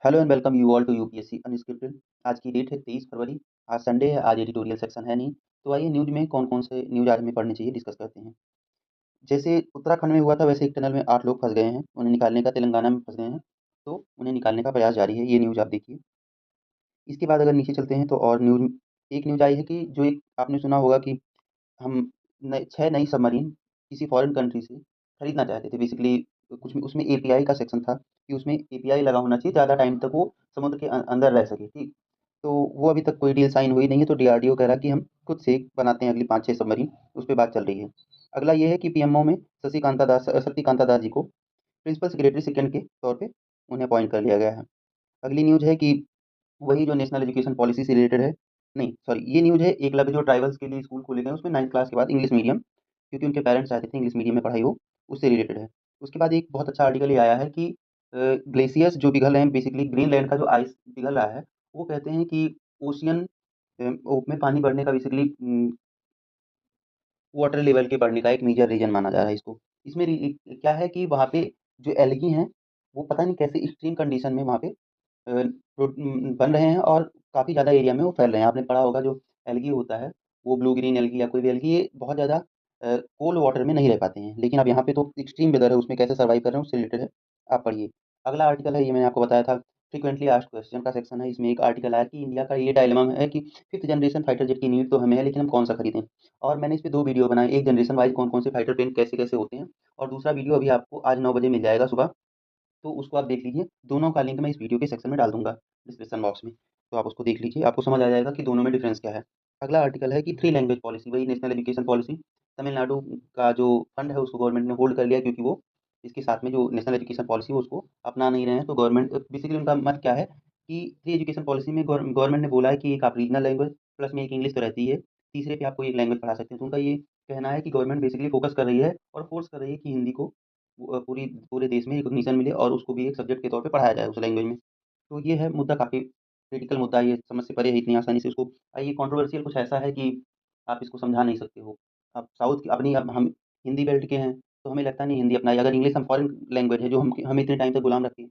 Hello and welcome you all to UPSC unscripted. आज की date है 23 फरवरी। आज संडे है, आज एडिटोरियल सेक्शन है नहीं। तो आइए न्यूज़ में कौन-कौन से न्यूज़ आज हमें पढ़ने चाहिए डिस्कस करते हैं। जैसे उत्तराखंड में हुआ था वैसे एक टनल में 8 लोग फँस गए हैं, उन्हें निकालने का तेलंगाना में फँस गए हैं, तो उन्हें निकालने का प्रयास जारी है। ये न्यूज़ आप देखिए। इसके बाद अगर नीचे चलते हैं तो और न्यूज़ एक न्यूज़ आई है कि जो एक आपने सुना होगा कि हम नए 6 नई सबमरीन किसी फॉरेन कंट्री से खरीदना चाहते थे। बेसिकली कुछ में उसमें एपीआई का सेक्शन था कि उसमें एपीआई लगा होना चाहिए, ज़्यादा टाइम तक वो समुद्र के अंदर रह सके, ठीक। तो वो अभी तक कोई डील साइन हुई नहीं है, तो डीआरडीओ कह रहा है कि हम खुद से बनाते हैं अगली 5-6 सबमरीन, उस पे बात चल रही है। अगला ये है कि पीएमओ में शक्तिकांता दास जी को प्रिंसिपल सेक्रेटरी सेकंड के तौर पे उन्हें अपॉइंट कर लिया गया है। अगली न्यूज़ है कि वही जो नेशनल एजुकेशन पॉलिसी से रिलेटेड है, नहीं सॉरी, ये न्यूज़ है एकलव्य जो ट्राइबल्स के लिए स्कूल खोले गए हैं उसमें 9th क्लास के बाद इंग्लिश मीडियम, क्योंकि उनके पेरेंट्स चाहते थे इंग्लिश मीडियम में पढ़ाई हो, उससे रिलेटेड है। उसके बाद एक बहुत अच्छा आर्टिकल ये आया है कि ग्लेशियर्स जो पिघल रहे हैं, बेसिकली ग्रीनलैंड का जो आइस पिघल रहा है, वो कहते हैं कि ओशियन में पानी बढ़ने का बेसिकली वाटर लेवल के बढ़ने का एक मेजर रीज़न माना जा रहा है इसको। इसमें क्या है कि वहाँ पे जो एल्गी हैं, वो पता नहीं कैसे एक्सट्रीम कंडीशन में वहाँ पे बन रहे हैं और काफ़ी ज़्यादा एरिया में वो फैल रहे हैं। आपने पढ़ा होगा जो एल्गी होता है, वो ब्लू ग्रीन एल्गी या कोई भी एल्गी, ये बहुत ज़्यादा कोल्ड वाटर में नहीं रह पाते हैं। लेकिन अब यहाँ पे तो एक्सट्रीम वेदर है, उसमें कैसे सर्वाइव कर रहे हैं उससे रिलेटेड है, आप पढ़िए। अगला आर्टिकल है, ये मैंने आपको बताया था, फ्रीक्वेंटली आस्क्ड क्वेश्चन का सेक्शन है। इसमें एक आर्टिकल आया कि इंडिया का ये डायलेमा है कि 5th जनरेशन फाइटर जेट की नीड तो हमें है, लेकिन हम कौन-सा खरीदें? और मैंने इस पे 2 वीडियो बनाए, एक जनरेशन वाइज़ कौन-कौन से फाइटर प्लेन कैसे-कैसे होते हैं, और दूसरा वीडियो अभी आपको आज 9 बजे मिल जाएगा सुबह। तो उसको आप देख लीजिए, दोनों का लिंक मैं इस वीडियो के सेक्शन में डाल दूँगा, डिस्क्रिप्शन बॉक्स में। तो आप उसको देख लीजिए, आपको समझ आ जाएगा कि दोनों में डिफ़रेंस क्या है। अगला आर्टिकल है कि 3 लैंग्वेज पॉलिसी, वही नेशनल एजुकेशन पॉलिसी, तमिलनाडु का जो फंड है उसको गवर्नमेंट ने होल्ड कर लिया, क्योंकि वो इसके साथ में जो नेशनल एजुकेशन पॉलिसी है उसको अपना नहीं रहे हैं। तो गवर्नमेंट बेसिकली उनका मत क्या है कि 3 एजुकेशन पॉलिसी में गवर्नमेंट ने बोला है कि एक आप रीजनल लैंग्वेज प्लस में एक इंग्लिश तो रहती है, तीसरे पे आपको एक लैंग्वेज पढ़ा सकते हैं। तो उनका ये कहना है कि गवर्नमेंट बेसिकली फ़ोकस कर रही है और फ़ोर्स कर रही है कि हिंदी को पूरे देश में रिकॉग्निशन मिले और उसको भी एक सब्जेक्ट के तौर पे पढ़ाया जाए उस लैंग्वेज में। तो ये है मुद्दा, काफ़ी क्रिटिकल मुद्दा है, ये समझ से परे है इतनी आसानी से इसको। ये कंट्रोवर्शियल कुछ ऐसा है कि आप इसको समझा नहीं सकते हो। अब साउथ की अपनी, अब हम हिंदी बेल्ट के हैं, तो हमें लगता नहीं हिंदी अपनाई, अगर इंग्लिश हम फॉरेन लैंग्वेज है जो हम इतने टाइम तक गुलाम रखे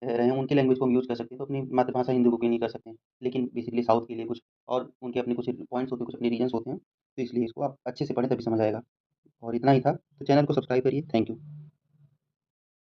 रहे हैं, उनकी लैंग्वेज को हम यूज़ कर सकते हैं, तो अपनी मातृभाषा हिंदी को क्यों नहीं कर सकते हैं? लेकिन बेसिकली साउथ के लिए कुछ और उनके अपने कुछ पॉइंट्स होते हैं, कुछ अपने रीजन्स होते हैं, तो इसलिए इसको आप अच्छे से पढ़ें तभी समझ आएगा। और इतना ही था, तो चैनल को सब्सक्राइब करिए। Thank you.